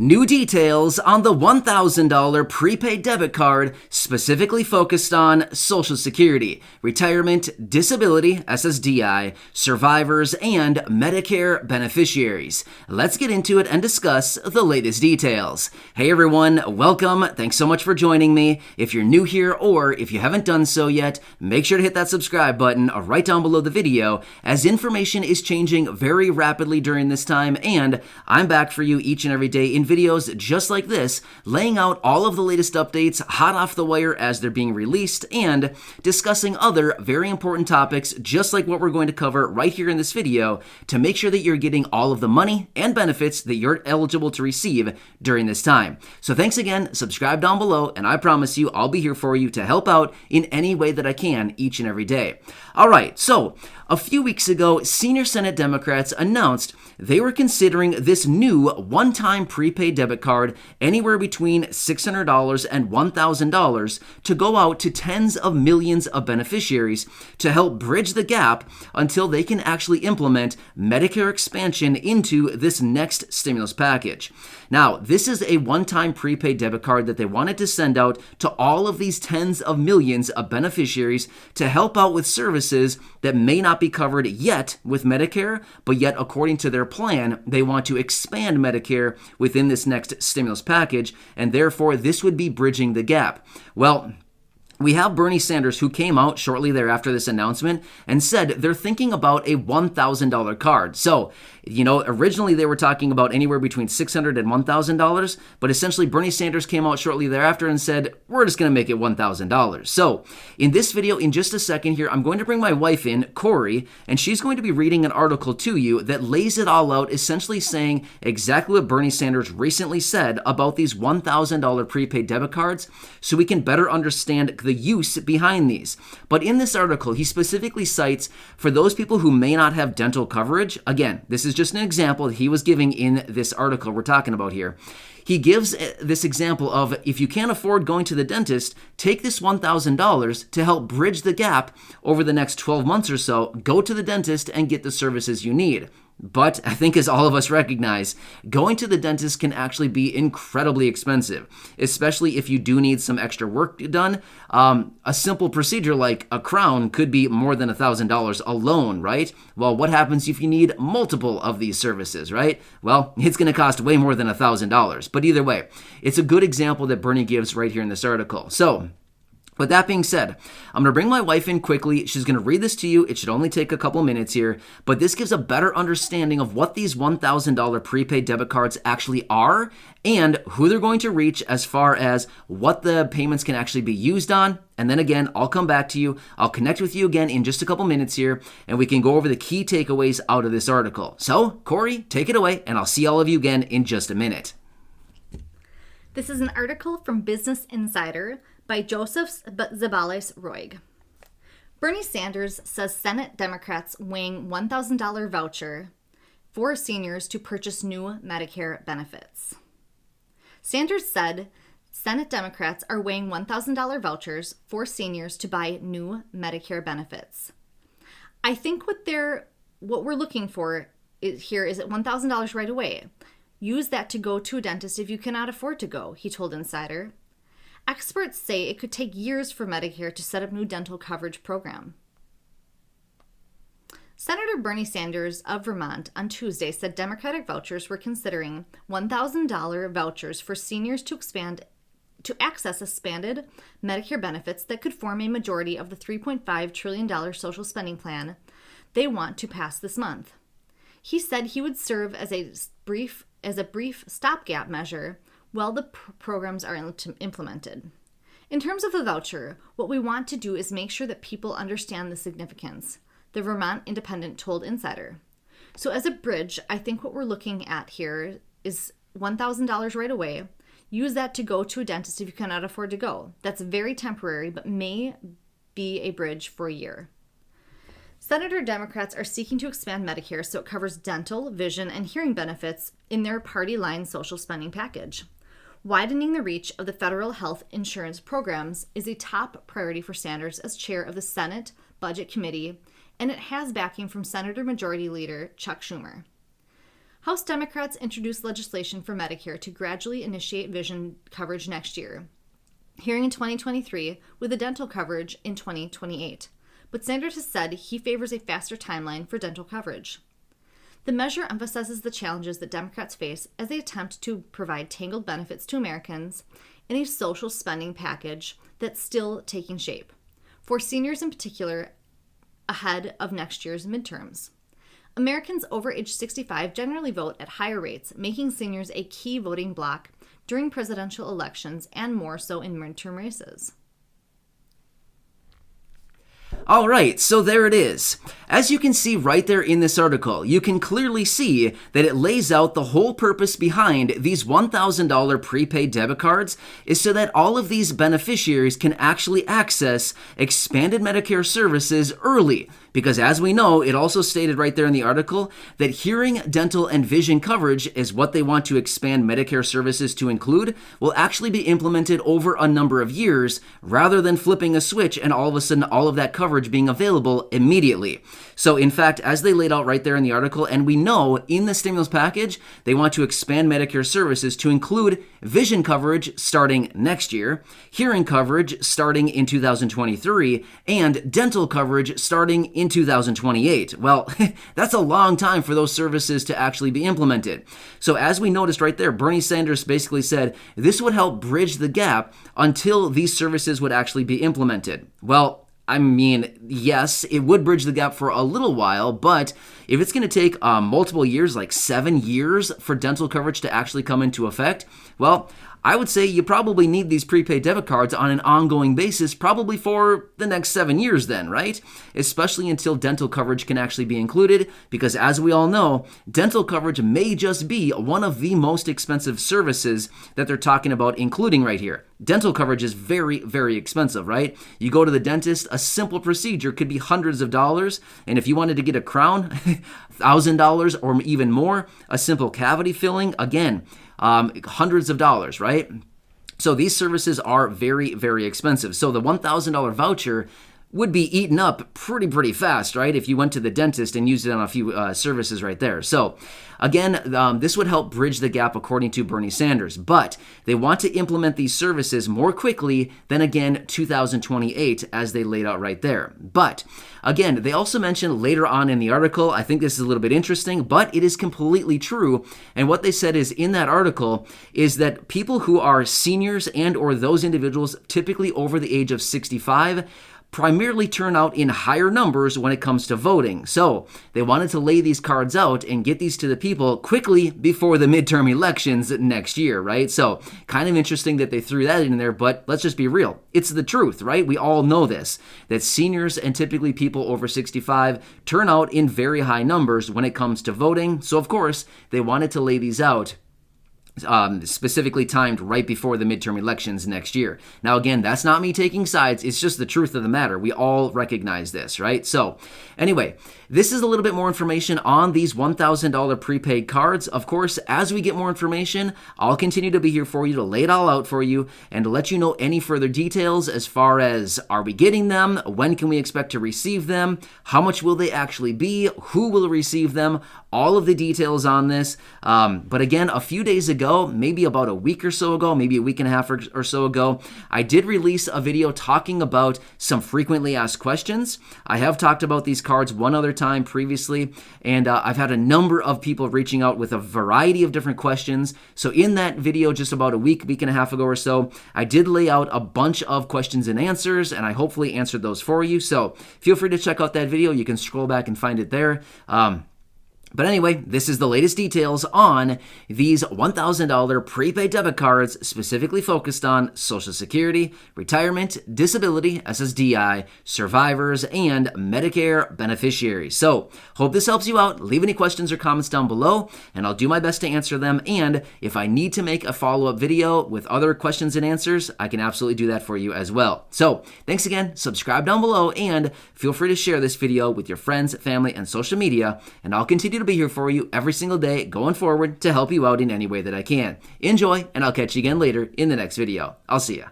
New details on the $1,000 prepaid debit card specifically focused on Social Security, retirement, disability, SSDI, survivors, and Medicare beneficiaries. Let's get into it and discuss the latest details. Hey everyone, welcome. Thanks so much for joining me. If you're new here or if you haven't done so yet, make sure to hit that subscribe button right down below the video, as information is changing very rapidly during this time, and I'm back for you each and every day in videos just like this, laying out all of the latest updates hot off the wire as they're being released and discussing other very important topics just like what we're going to cover right here in this video to make sure that you're getting all of the money and benefits that you're eligible to receive during this time. So thanks again, subscribe down below, and I promise you I'll be here for you to help out in any way that I can each and every day. All right, so a few weeks ago, senior Senate Democrats announced they were considering this new one-time prepaid debit card anywhere between $600 and $1,000 to go out to tens of millions of beneficiaries to help bridge the gap until they can actually implement Medicare expansion into this next stimulus package. Now, this is a one-time prepaid debit card that they wanted to send out to all of these tens of millions of beneficiaries to help out with services that may not be covered yet with Medicare, but yet according to their plan, they want to expand Medicare within this next stimulus package, and therefore this would be bridging the gap. Well, we have Bernie Sanders, who came out shortly thereafter this announcement and said they're thinking about a $1,000 card. So, originally they were talking about anywhere between $600 and $1,000, but essentially Bernie Sanders came out shortly thereafter and said, we're just going to make it $1,000. So, in this video, in just a second here, I'm going to bring my wife in, Corey, and she's going to be reading an article to you that lays it all out, essentially saying exactly what Bernie Sanders recently said about these $1,000 prepaid debit cards, so we can better understand the use behind these. But in this article, he specifically cites for those people who may not have dental coverage. Again, this is just an example that he was giving in this article we're talking about here. He gives this example of if you can't afford going to the dentist, take this $1,000 to help bridge the gap over the next 12 months or so, go to the dentist and get the services you need. But I think, as all of us recognize, going to the dentist can actually be incredibly expensive, especially if you do need some extra work done. A simple procedure like a crown could be more than $1,000 alone, right? Well, what happens if you need multiple of these services, right? Well, it's going to cost way more than $1,000. But either way, it's a good example that Bernie gives right here in this article. So, with that being said, I'm going to bring my wife in quickly. She's going to read this to you. It should only take a couple minutes here, but this gives a better understanding of what these $1,000 prepaid debit cards actually are and who they're going to reach as far as what the payments can actually be used on. And then again, I'll come back to you. I'll connect with you again in just a couple minutes here, and we can go over the key takeaways out of this article. So, Corey, take it away, and I'll see all of you again in just a minute. This is an article from Business Insider by Joseph Zabales-Roig. Bernie Sanders says Senate Democrats weighing $1,000 voucher for seniors to purchase new Medicare benefits. Sanders said Senate Democrats are weighing $1,000 vouchers for seniors to buy new Medicare benefits. I think what we're looking for here is at $1,000 right away. Use that to go to a dentist if you cannot afford to go, he told Insider. Experts say it could take years for Medicare to set up new dental coverage program. Senator Bernie Sanders of Vermont on Tuesday said Democratic vouchers were considering $1,000 vouchers for seniors to access expanded Medicare benefits that could form a majority of the $3.5 trillion social spending plan they want to pass this month. He said he would serve as a brief stopgap measure while the programs are implemented. In terms of the voucher, what we want to do is make sure that people understand the significance, the Vermont Independent told Insider. So as a bridge, I think what we're looking at here is $1,000 right away. Use that to go to a dentist if you cannot afford to go. That's very temporary, but may be a bridge for a year. Senator Democrats are seeking to expand Medicare so it covers dental, vision, and hearing benefits in their party-line social spending package. Widening the reach of the federal health insurance programs is a top priority for Sanders as chair of the Senate Budget Committee, and it has backing from Senator Majority Leader Chuck Schumer. House Democrats introduced legislation for Medicare to gradually initiate vision coverage next year, hearing in 2023 with the dental coverage in 2028. But Sanders has said he favors a faster timeline for dental coverage. The measure emphasizes the challenges that Democrats face as they attempt to provide tangled benefits to Americans in a social spending package that's still taking shape, for seniors in particular, ahead of next year's midterms. Americans over age 65 generally vote at higher rates, making seniors a key voting bloc during presidential elections and more so in midterm races. All right, so there it is. As you can see right there in this article, you can clearly see that it lays out the whole purpose behind these $1,000 prepaid debit cards is so that all of these beneficiaries can actually access expanded Medicare services early. Because as we know, it also stated right there in the article that hearing, dental, and vision coverage is what they want to expand Medicare services to include will actually be implemented over a number of years rather than flipping a switch and all of a sudden all of that coverage being available immediately. So in fact, as they laid out right there in the article, and we know in the stimulus package, they want to expand Medicare services to include vision coverage starting next year, hearing coverage starting in 2023, and dental coverage starting in 2028. Well, that's a long time for those services to actually be implemented. So as we noticed right there, Bernie Sanders basically said this would help bridge the gap until these services would actually be implemented. Well, I mean, yes, it would bridge the gap for a little while, but if it's going to take multiple years, like 7 years for dental coverage to actually come into effect, well, I would say you probably need these prepaid debit cards on an ongoing basis, probably for the next 7 years then, right? Especially until dental coverage can actually be included, because as we all know, dental coverage may just be one of the most expensive services that they're talking about including right here. Dental coverage is very, very expensive, right? You go to the dentist, a simple procedure could be hundreds of dollars, and if you wanted to get a crown, $1,000 or even more, a simple cavity filling, again, hundreds of dollars, right? So these services are very, very expensive. So the $1,000 voucher would be eaten up pretty fast, right? If you went to the dentist and used it on a few services right there. So again, this would help bridge the gap according to Bernie Sanders, but they want to implement these services more quickly than again 2028 as they laid out right there. But again, they also mentioned later on in the article, I think this is a little bit interesting, but it is completely true. And what they said is in that article is that people who are seniors and or those individuals typically over the age of 65 primarily turn out in higher numbers when it comes to voting. So they wanted to lay these cards out and get these to the people quickly before the midterm elections next year, right? So kind of interesting that they threw that in there, but let's just be real. It's the truth, right? We all know this, that seniors and typically people over 65 turn out in very high numbers when it comes to voting. So of course, they wanted to lay these out specifically timed right before the midterm elections next year. Now, again, that's not me taking sides. It's just the truth of the matter. We all recognize this, right? So anyway, this is a little bit more information on these $1,000 prepaid cards. Of course, as we get more information, I'll continue to be here for you to lay it all out for you and to let you know any further details as far as are we getting them? When can we expect to receive them? How much will they actually be? Who will receive them? All of the details on this. But again, a few days ago, maybe about a week or so ago, maybe a week and a half or so ago, I did release a video talking about some frequently asked questions. I have talked about these cards one other time previously, and I've had a number of people reaching out with a variety of different questions. So in that video, just about a week and a half ago or so, I did lay out a bunch of questions and answers, and I hopefully answered those for you. So feel free to check out that video. You can scroll back and find it there. But anyway, this is the latest details on these $1,000 prepaid debit cards specifically focused on Social Security, retirement, disability, SSDI, survivors, and Medicare beneficiaries. So, hope this helps you out. Leave any questions or comments down below, and I'll do my best to answer them. And if I need to make a follow-up video with other questions and answers, I can absolutely do that for you as well. So, thanks again. Subscribe down below, and feel free to share this video with your friends, family, and social media, and I'll continue to be here for you every single day going forward to help you out in any way that I can. Enjoy, and I'll catch you again later in the next video. I'll see ya.